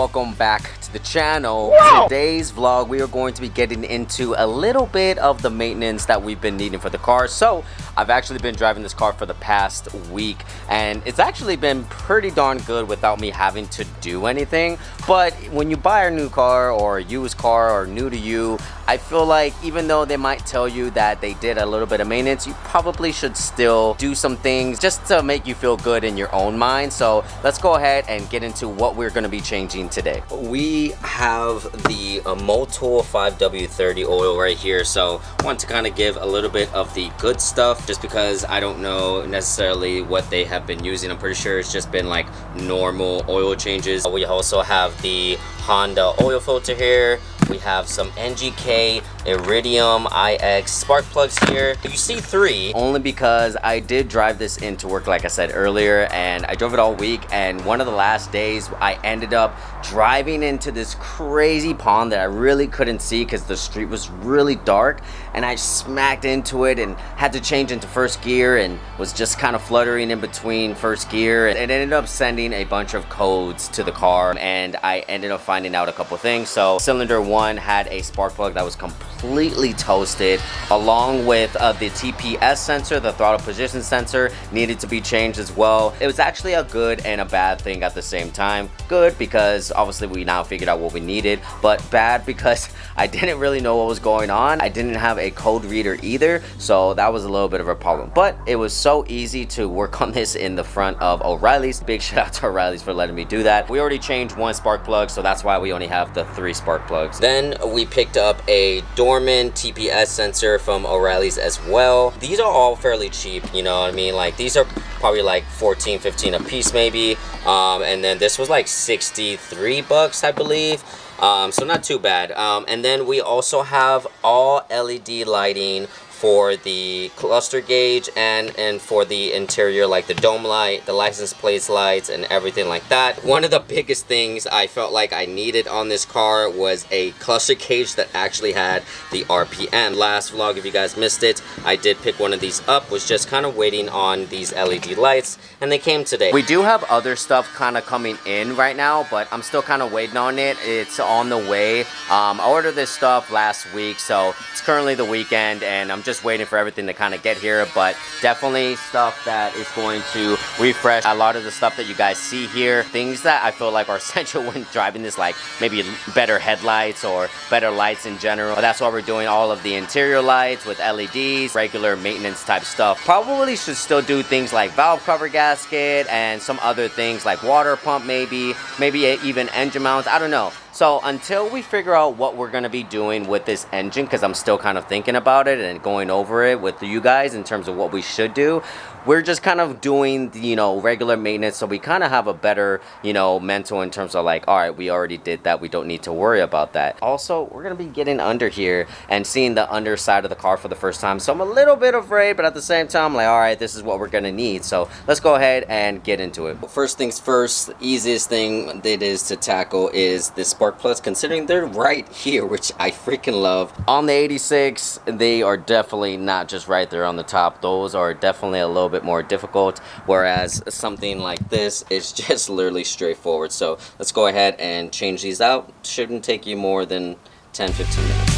welcome back to the channel. Wow. Today's vlog we are going to be getting into a little bit of the maintenance that we've been needing for the car. So I've actually been driving this car for the past week and it's actually been pretty darn good without me having to do anything. But when you buy a new car or a used car or new to you, I feel like even though they might tell you that they did a little bit of maintenance, you probably should still do some things just to make you feel good in your own mind. So let's go ahead and get into what we're going to be changing today. We have the Motul 5W30 oil right here. So I want to kind of give a little bit of the good stuff just because I don't know necessarily what they have been using. I'm pretty sure it's just been like normal oil changes. We also have the Honda oil filter here. We have some NGK Iridium IX spark plugs here. You see 3 only because I did drive this into work like I said earlier, and I drove it all week, and one of the last days I ended up driving into this crazy pond that I really couldn't see because the street was really dark, and I smacked into it and had to change into first gear and was just kind of fluttering in between first gear, and it ended up sending a bunch of codes to the car, and I ended up finding out a couple things. So cylinder 1 had a spark plug that was completely toasted, along with the TPS sensor, the throttle position sensor, needed to be changed as well. It was actually a good and a bad thing at the same time. Good because obviously we now figured out what we needed, but bad because I didn't really know what was going on. I didn't have a code reader either, so that was a little bit of a problem. But it was so easy to work on this in the front of O'Reilly's. Big shout out to O'Reilly's for letting me do that. We already changed 1 spark plug, so that's why we only have the 3 spark plugs. Then we picked up a Dorman TPS sensor from O'Reilly's as well. These are all fairly cheap, you know what I mean? Like these are probably like 14, 15 a piece maybe. And then this was like 63 bucks, I believe. So not too bad. And then we also have all LED lighting for the cluster gauge and for the interior, like the dome light, the license plate lights, and everything like that. One of the biggest things I felt like I needed on this car was a cluster gauge that actually had the RPM. Last vlog, if you guys missed it, I did pick one of these up, was just kind of waiting on these LED lights, and they came today. We do have other stuff kind of coming in right now, but I'm still kind of waiting on it. It's on the way. I ordered this stuff last week, so it's currently the weekend, and I'm just waiting for everything to kind of get here, but definitely stuff that is going to refresh a lot of the stuff that you guys see here. Things that I feel like are essential when driving this, like maybe better headlights or better lights in general. But that's why we're doing all of the interior lights with LEDs, regular maintenance type stuff. Probably should still do things like valve cover gasket and some other things like water pump, maybe even engine mounts. I don't know. So until we figure out what we're going to be doing with this engine, because I'm still kind of thinking about it and going over it with you guys in terms of what we should do, we're just kind of doing, you know, regular maintenance, so we kind of have a better, you know, mental in terms of like, all right, we already did that, we don't need to worry about that. Also, we're going to be getting under here and seeing the underside of the car for the first time, so I'm a little bit afraid, but at the same time, I'm like, all right, this is what we're going to need, so let's go ahead and get into it. First things first, the easiest thing that is to tackle is this spark plugs, considering they're right here, which I freaking love. On the 86, they are definitely not just right there on the top. Those are definitely a little bit more difficult, whereas something like this is just literally straightforward. So let's go ahead and change these out. Shouldn't take you more than 10-15 minutes.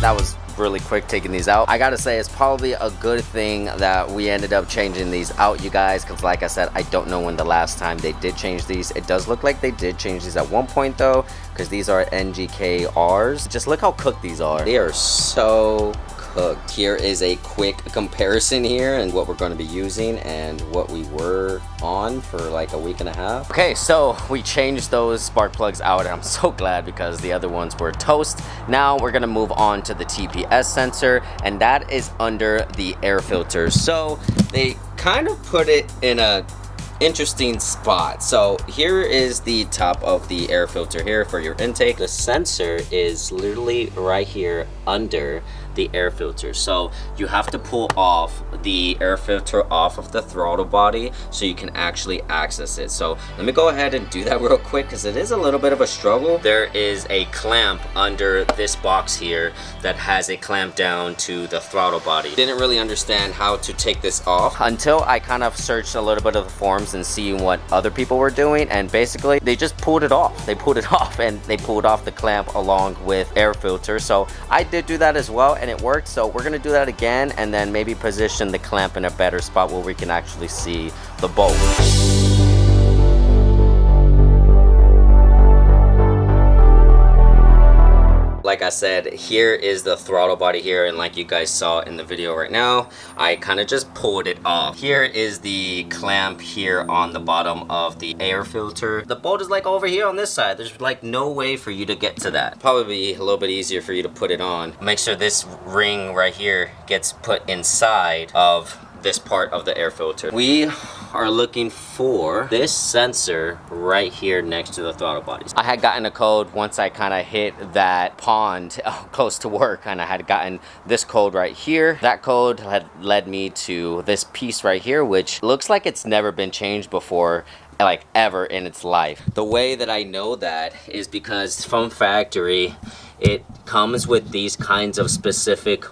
That was really quick taking these out. I gotta say, it's probably a good thing that we ended up changing these out, you guys, because like I said, I don't know when the last time they did change these. It does look like they did change these at one point though, because these are NGK-Rs. Just look how cooked these are. They are so cooked. Here is a quick comparison here and what we're going to be using and what we were on for like a week and a half. Okay, so we changed those spark plugs out, and I'm so glad because the other ones were toast. Now we're going to move on to the TPS sensor, and that is under the air filter. So they kind of put it in a interesting spot. So here is the top of the air filter here for your intake. The sensor is literally right here under the air filter. So you have to pull off the air filter off of the throttle body so you can actually access it. So let me go ahead and do that real quick because it is a little bit of a struggle. There is a clamp under this box here that has a clamp down to the throttle body. Didn't really understand how to take this off until I kind of searched a little bit of the forums and seeing what other people were doing, and basically they just pulled it off. They pulled it off and they pulled off the clamp along with air filter. So I did do that as well and it worked. So we're gonna do that again and then maybe position the clamp in a better spot where we can actually see the bolt. Like I said, here is the throttle body here, and like you guys saw in the video right now, I kind of just pulled it off. Here is the clamp here on the bottom of the air filter. The bolt is like over here on this side. There's like no way for you to get to that. Probably be a little bit easier for you to put it on. Make sure this ring right here gets put inside of this part of the air filter. We are looking for this sensor right here next to the throttle bodies. I had gotten a code once I kind of hit that pond close to work, and I had gotten this code right here. That code had led me to this piece right here, which looks like it's never been changed before, like ever in its life. The way that I know that is because from factory it comes with these kinds of specific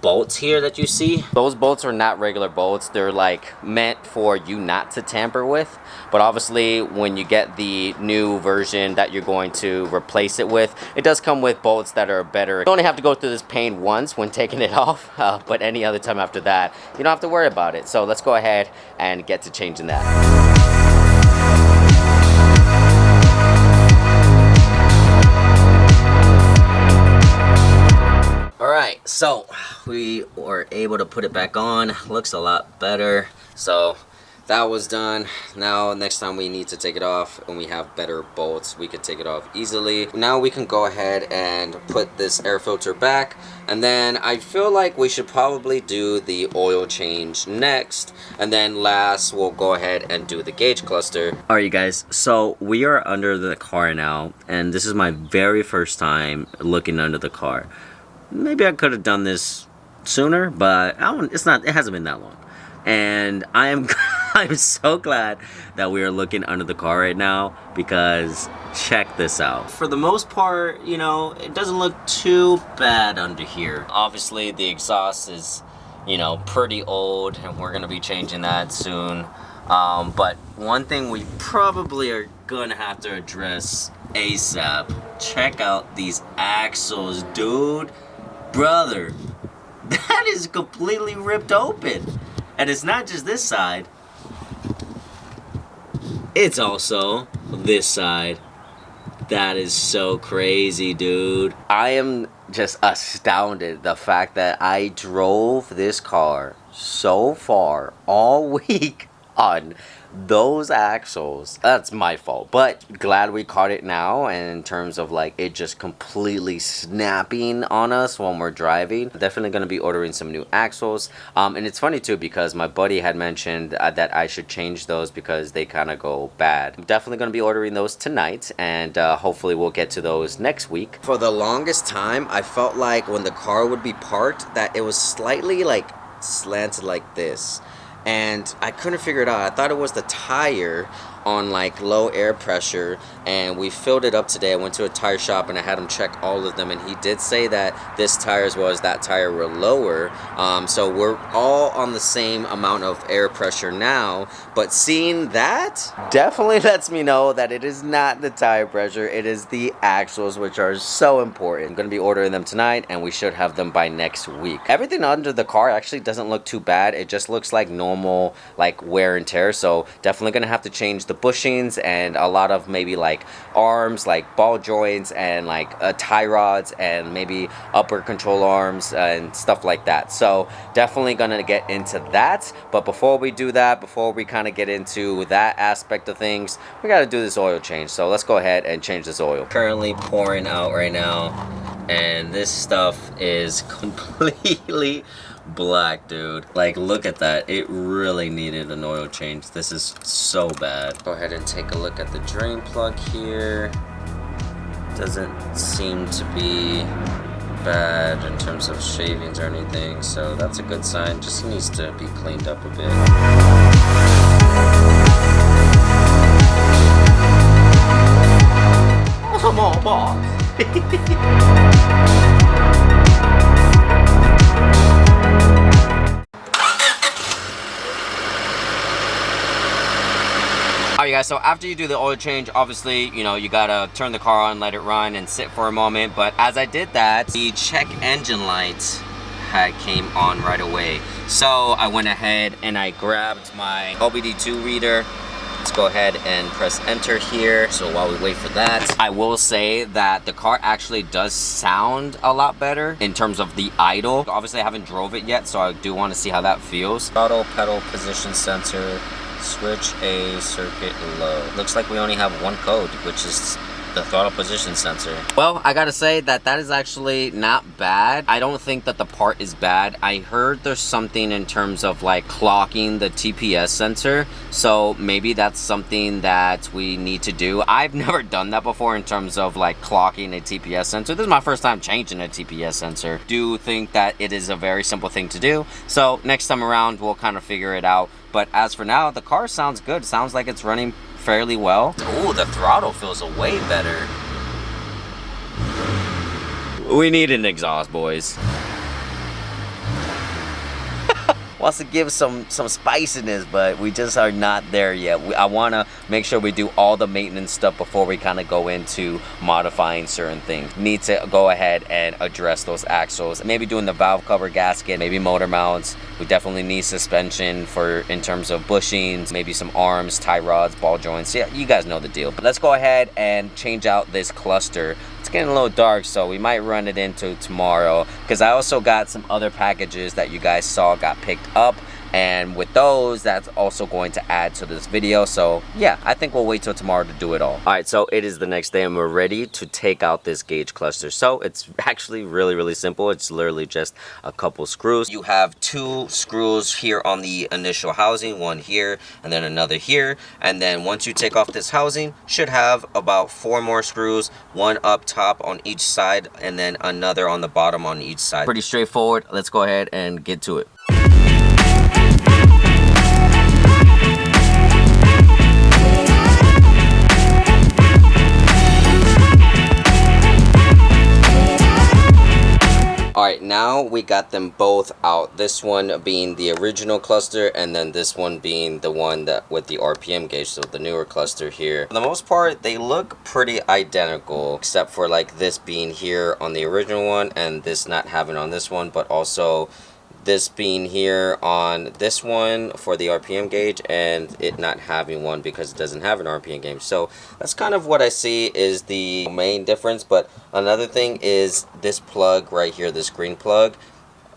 bolts here that you see. Those bolts are not regular bolts. They're like meant for you not to tamper with, but obviously when you get the new version that you're going to replace it with, it does come with bolts that are better. You only have to go through this pain once when taking it off, but any other time after that you don't have to worry about it. So let's go ahead and get to changing that. Alright, so we were able to put it back on. Looks a lot better. So that was done. Now next time we need to take it off and we have better bolts, we could take it off easily. Now we can go ahead and put this air filter back, and then I feel like we should probably do the oil change next, and then last we'll go ahead and do the gauge cluster. Alright you guys, so we are under the car now, and this is my very first time looking under the car. Maybe I could have done this sooner, but it hasn't been that long. And I'm so glad that we are looking under the car right now, because check this out. For the most part, you know, it doesn't look too bad under here. Obviously the exhaust is, you know, pretty old, and we're gonna be changing that soon. But one thing we probably are gonna have to address ASAP. Check out these axles, dude. Brother, that is completely ripped open. And it's not just this side, it's also this side. That is so crazy, dude. I am just astounded the fact that I drove this car so far all week on those axles. That's my fault, but glad we caught it now. And in terms of like it just completely snapping on us when we're driving, definitely going to be ordering some new axles. And it's funny too, because my buddy had mentioned that I should change those because they kind of go bad. I'm definitely going to be ordering those tonight, and hopefully we'll get to those next week. For the longest time I felt like when the car would be parked that it was slightly like slanted like this, and I couldn't figure it out. I thought it was the tire on like low air pressure, and we filled it up today. I went to a tire shop and I had him check all of them, and he did say that this tire as well as that tire were lower. So we're all on the same amount of air pressure now, but seeing that definitely lets me know that it is not the tire pressure, it is the axles, which are so important. I'm gonna be ordering them tonight, and we should have them by next week. Everything under the car actually doesn't look too bad. It just looks like normal like wear and tear, so definitely gonna have to change the bushings and a lot of maybe like arms, like ball joints, and like tie rods, and maybe upper control arms and stuff like that. So definitely gonna get into that. But before we do that, before we kind of get into that aspect of things, we got to do this oil change. So let's go ahead and change this oil. Currently pouring out right now, and this stuff is completely black, dude. Like, look at that. It really needed an oil change. This is so bad. Go ahead and take a look at the drain plug here. Doesn't seem to be bad in terms of shavings or anything, so that's a good sign. Just needs to be cleaned up a bit. Come on, boss. Alright guys, so after you do the oil change, obviously, you know, you gotta turn the car on, let it run, and sit for a moment. But as I did that, the check engine lights came on right away. So I went ahead and I grabbed my OBD2 reader. Let's go ahead and press enter here. So while we wait for that, I will say that the car actually does sound a lot better in terms of the idle. Obviously I haven't drove it yet, so I do want to see how that feels. Throttle pedal position sensor. Switch A circuit low. Looks like we only have one code, which is the throttle position sensor. Well, I gotta say that is actually not bad. I don't think that the part is bad. I heard there's something in terms of like clocking the TPS sensor, so maybe that's something that we need to do. I've never done that before in terms of like clocking a TPS sensor. This is my first time changing a TPS sensor. Do think that it is a very simple thing to do, so next time around we'll kind of figure it out. But as for now, the car sounds good. Sounds like it's running fairly well. Ooh, the throttle feels way better. We need an exhaust, boys. Wants to give some spiciness, but we just are not there yet. I want to make sure we do all the maintenance stuff before we kind of go into modifying certain things. Need to go ahead and address those axles, maybe doing the valve cover gasket, maybe motor mounts. We definitely need suspension for in terms of bushings, maybe some arms, tie rods, ball joints. Yeah, you guys know the deal. But let's go ahead and change out this cluster. It's getting a little dark, so we might run it into tomorrow, because I also got some other packages that you guys saw got picked up, and with those, that's also going to add to this video. So yeah, I think we'll wait till tomorrow to do it all. All right, so it is the next day and we're ready to take out this gauge cluster. So it's actually really simple. It's literally just a couple screws. You have two screws here on the initial housing, one here and then another here, and then once you take off this housing, should have about 4 more screws, one up top on each side and then another on the bottom on each side. Pretty straightforward. Let's go ahead and get to it. Alright, now we got them both out. This one being the original cluster, and then this one being the one that with the RPM gauge, so the newer cluster here. For the most part, they look pretty identical, except for like this being here on the original one and this not having on this one, but also this being here on this one for the RPM gauge and it not having one because it doesn't have an RPM gauge. So that's kind of what I see is the main difference. But another thing is this plug right here, this green plug.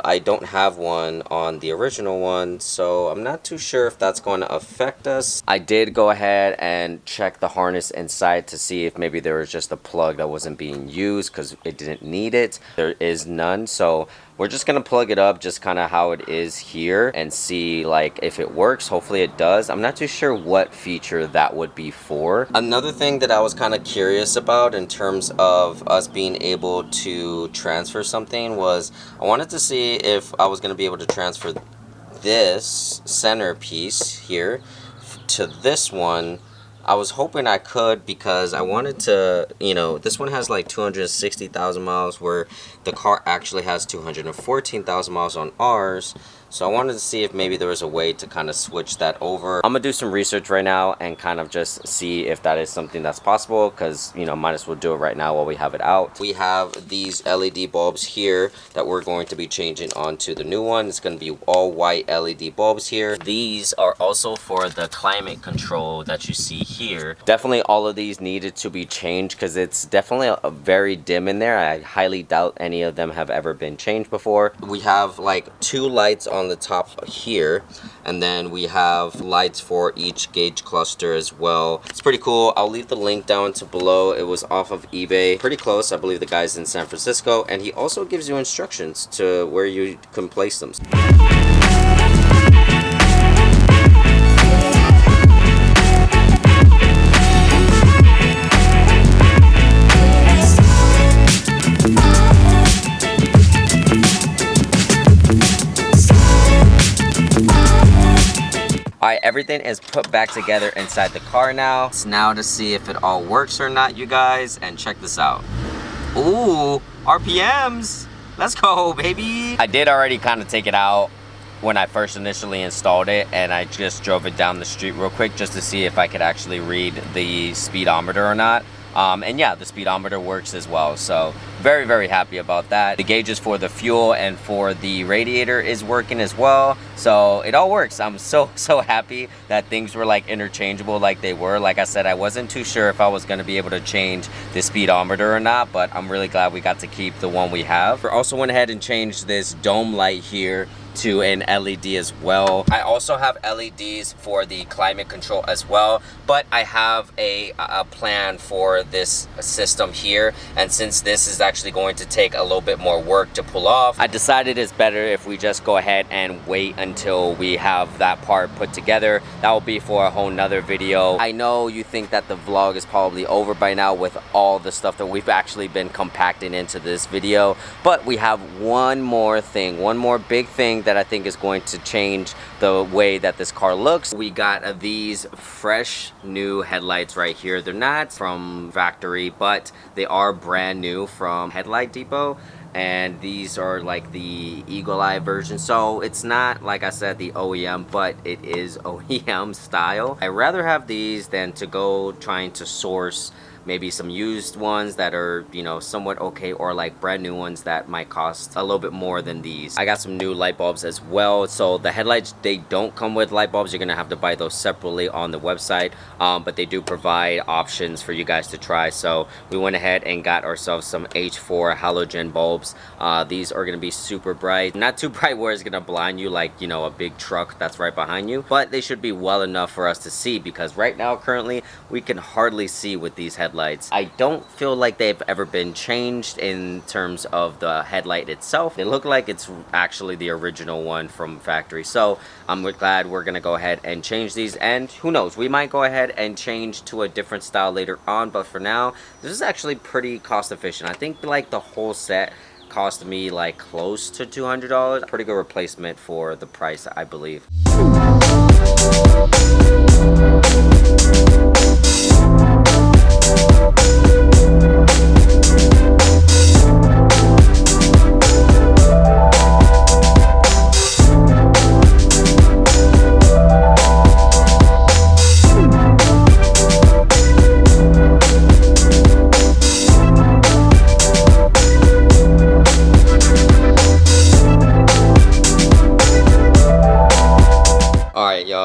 I don't have one on the original one, so I'm not too sure if that's going to affect us. I did go ahead and check the harness inside to see if maybe there was just a plug that wasn't being used because it didn't need it. There is none, so we're just gonna plug it up just kind of how it is here and see like if it works. Hopefully it does. I'm not too sure what feature that would be for. Another thing that I was kind of curious about in terms of us being able to transfer something was I wanted to see if I was going to be able to transfer this center piece here to this one. I was hoping I could because I wanted to, you know, this one has like 260,000 miles where the car actually has 214,000 miles on ours. So I wanted to see if maybe there was a way to kind of switch that over. I'm gonna do some research right now and kind of just see if that is something that's possible because, you know, might as well do it right now while we have it out. We have these LED bulbs here that we're going to be changing onto the new one. It's going to be all white LED bulbs here. These are also for the climate control that you see here. Definitely all of these needed to be changed because it's definitely a very dim in there. I highly doubt any of them have ever been changed before. We have like 2 lights on the top here, and then we have lights for each gauge cluster as well. It's pretty cool. I'll leave the link down to below. It was off of eBay. Pretty close. I believe the guy's in San Francisco, and he also gives you instructions to where you can place them. everything is put back together inside the car now. It's now to see if it all works or not, you guys, and check this out. Ooh, RPMs. Let's go, baby. I did already kind of take it out when I first initially installed it, and I just drove it down the street real quick just to see if I could actually read the speedometer or not. And yeah, the speedometer works as well, so very, very happy about that. The gauges for the fuel and for the radiator is working as well, so it all works. I'm so happy that things were like interchangeable like they were. Like I said, I wasn't too sure if I was going to be able to change the speedometer or not, but I'm really glad we got to keep the one we have. We also went ahead and changed this dome light here to an LED as well. I also have LEDs for the climate control as well, but I have a plan for this system here, and since this is actually going to take a little bit more work to pull off, I decided it's better if we just go ahead and wait until we have that part put together. That will be for a whole nother video. I know you think that the vlog is probably over by now with all the stuff that we've actually been compacting into this video, but we have one more thing, one more big thing that I think is going to change the way that this car looks. We got these fresh new headlights right here. They're not from factory, but they are brand new from Headlight Depot, and these are like the eagle eye version, so it's not, like I said, the OEM, but it is OEM style. I'd rather have these than to go trying to source maybe some used ones that are, you know, somewhat okay, or like brand new ones that might cost a little bit more than these. I got some new light bulbs as well. So the headlights, they don't come with light bulbs. You're gonna have to buy those separately on the website, but they do provide options for you guys to try. So we went ahead and got ourselves some H4 halogen bulbs. These are gonna be super bright, not too bright where it's gonna blind you like, you know, a big truck that's right behind you, but they should be well enough for us to see, because right now currently we can hardly see with these headlights. I don't feel like they've ever been changed in terms of the headlight itself. They look like it's actually the original one from factory, so I'm glad we're gonna go ahead and change these, and who knows, we might go ahead and change to a different style later on, but for now this is actually pretty cost efficient. I think like the whole set cost me like close to $200. Pretty good replacement for the price, I believe.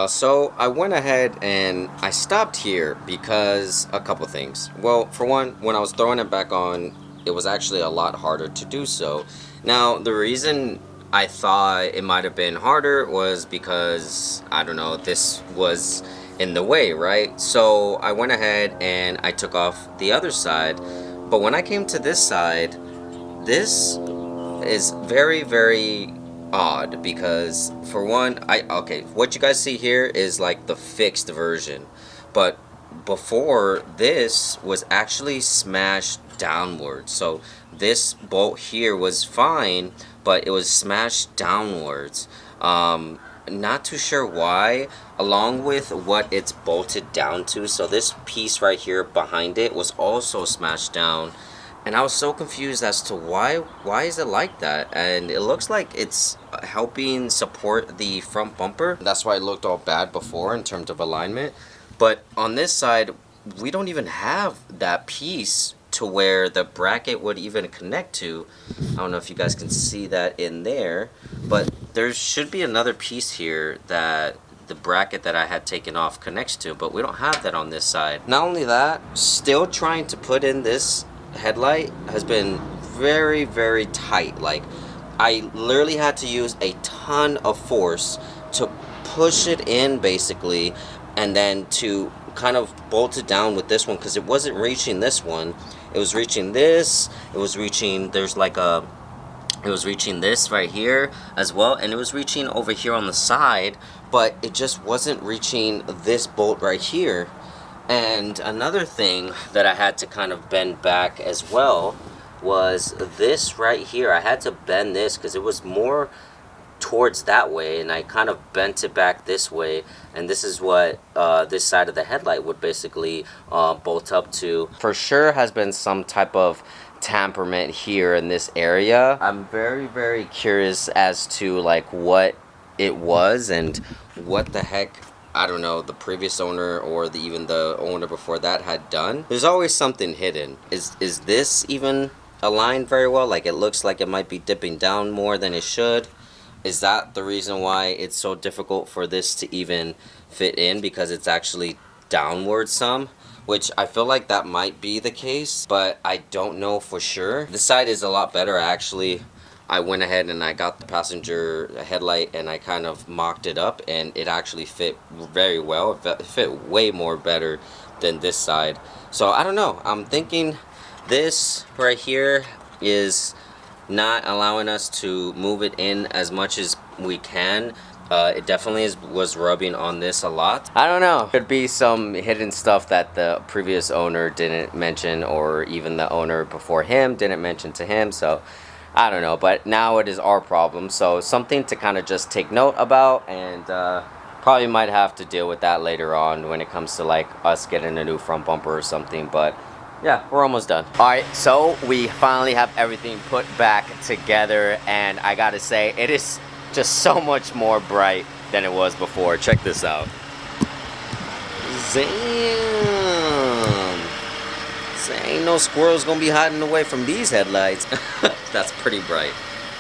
So I went ahead and I stopped here because a couple things. Well, for one, when I was throwing it back on, it was actually a lot harder to do so. Now, the reason I thought it might have been harder was because, I don't know, this was in the way, right? So I went ahead and I took off the other side, but when I came to this side, this is very, very odd, because for one, okay, what you guys see here is like the fixed version, but before, this was actually smashed downwards. So this bolt here was fine, but it was smashed downwards. Not too sure why, along with what it's bolted down to. So this piece right here behind it was also smashed down, and I was so confused as to why is it like that. And it looks like it's helping support the front bumper. That's why it looked all bad before in terms of alignment. But on this side, we don't even have that piece to where the bracket would even connect to. I don't know if you guys can see that in there, but there should be another piece here that the bracket that I had taken off connects to, but we don't have that on this side. Not only that, still trying to put in this headlight has been very, very tight. Like, I literally had to use a ton of force to push it in, basically, and then to kind of bolt it down with this one, because it wasn't reaching this one. It was reaching this, it was reaching, there's like a, it was reaching this right here as well, and it was reaching over here on the side, but it just wasn't reaching this bolt right here. And another thing that I had to kind of bend back as well was this right here. I had to bend this because it was more towards that way, and I kind of bent it back this way, and this is what this side of the headlight would basically bolt up to. For sure has been some type of temperament here in this area. I'm very curious as to like what it was and what the heck, I don't know, the previous owner or even the owner before that had done. There's always something hidden. Is this even aligned very well? Like, it looks like it might be dipping down more than it should. Is that the reason why it's so difficult for this to even fit in, because it's actually downward some? Which I feel like that might be the case, but I don't know for sure. This side is a lot better. I went ahead and I got the passenger headlight and I kind of mocked it up, and it actually fit very well. It fit way more better than this side. So I don't know. I'm thinking this right here is not allowing us to move it in as much as we can. It definitely was rubbing on this a lot. I don't know. Could be some hidden stuff that the previous owner didn't mention, or even the owner before him didn't mention to him. So I don't know. But now it is our problem. So something to kind of just take note about, and probably might have to deal with that later on when it comes to like us getting a new front bumper or something. But yeah, we're almost done. All right, so we finally have everything put back together, and I gotta say, it is just so much more bright than it was before. Check this out. Damn. Ain't no squirrels gonna be hiding away from these headlights. That's pretty bright.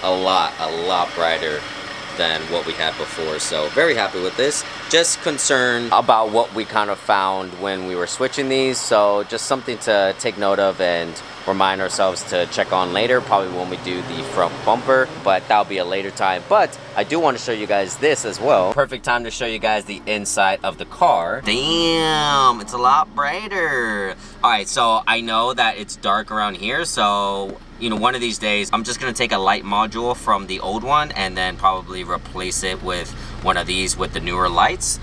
A lot brighter than what we had before. So very happy with this. Just concerned about what we kind of found when we were switching these. So just something to take note of and remind ourselves to check on later, probably when we do the front bumper, but that'll be a later time. But I do want to show you guys this as well. Perfect time to show you guys the inside of the car. Damn, it's a lot brighter. All right, so I know that it's dark around here, so you know, one of these days I'm just gonna take a light module from the old one and then probably replace it with one of these with the newer lights.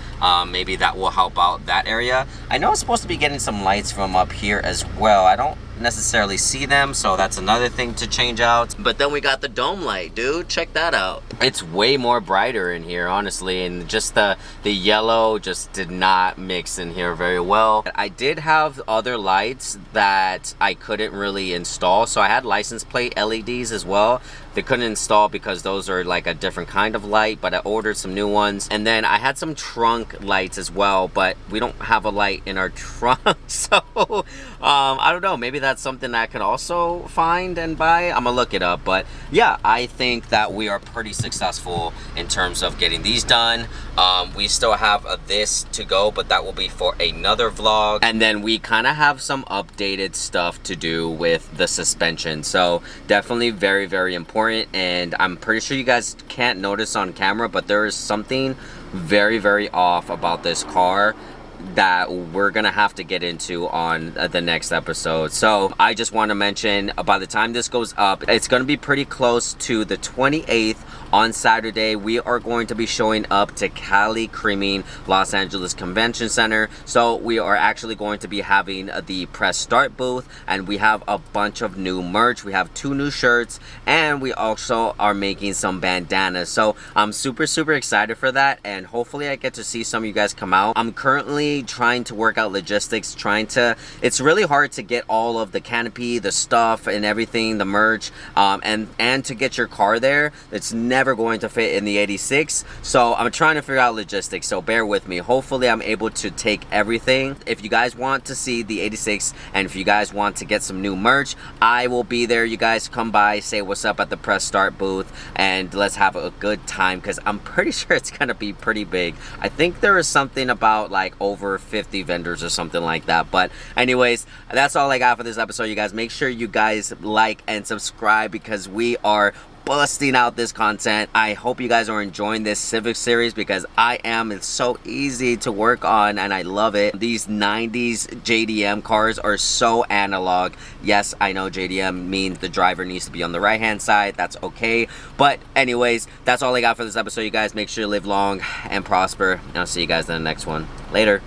Maybe that will help out that area. I know I'm supposed to be getting some lights from up here as well. I don't necessarily see them, so that's another thing to change out. But then we got the dome light, dude. Check that out. It's way more brighter in here, honestly, and just the yellow just did not mix in here very well. I did have other lights that I couldn't really install, so I had license plate LEDs as well. They couldn't install because those are like a different kind of light, but I ordered some new ones. And then I had some trunk lights as well, but we don't have a light in our trunk. So I don't know, maybe that's something I could also find and buy. I'm gonna look it up. But yeah, I think that we are pretty successful in terms of getting these done. We still have this to go, but that will be for another vlog. And then we kind of have some updated stuff to do with the suspension, so definitely very important. And I'm pretty sure you guys can't notice on camera, but there is something very off about this car that we're gonna have to get into on the next episode. So I just want to mention, by the time this goes up, it's gonna be pretty close to the 28th. On Saturday, we are going to be showing up to Cali Creaming Los Angeles Convention Center. So we are actually going to be having the press start booth, and we have a bunch of new merch. We have 2 new shirts, and we also are making some bandanas. So I'm super excited for that, and hopefully I get to see some of you guys come out. I'm currently trying to work out logistics, it's really hard to get all of the canopy, the stuff and everything, the merch, and to get your car there. It's never going to fit in the 86, so I'm trying to figure out logistics, so bear with me. Hopefully I'm able to take everything. If you guys want to see the 86 and if you guys want to get some new merch, I will be there. You guys come by, say what's up at the press start booth, and let's have a good time, because I'm pretty sure it's gonna be pretty big. I think there is something about like over 50 vendors or something like that. But anyways, that's all I got for this episode, you guys. Make sure you guys like and subscribe, because we are busting out this content. I hope you guys are enjoying this Civic series, because I am. It's so easy to work on and I love it. These 90s JDM cars are so analog. Yes, I know JDM means the driver needs to be on the right hand side. That's okay. But anyways, that's all I got for this episode, you guys. Make sure you live long and prosper, and I'll see you guys in the next one. Later.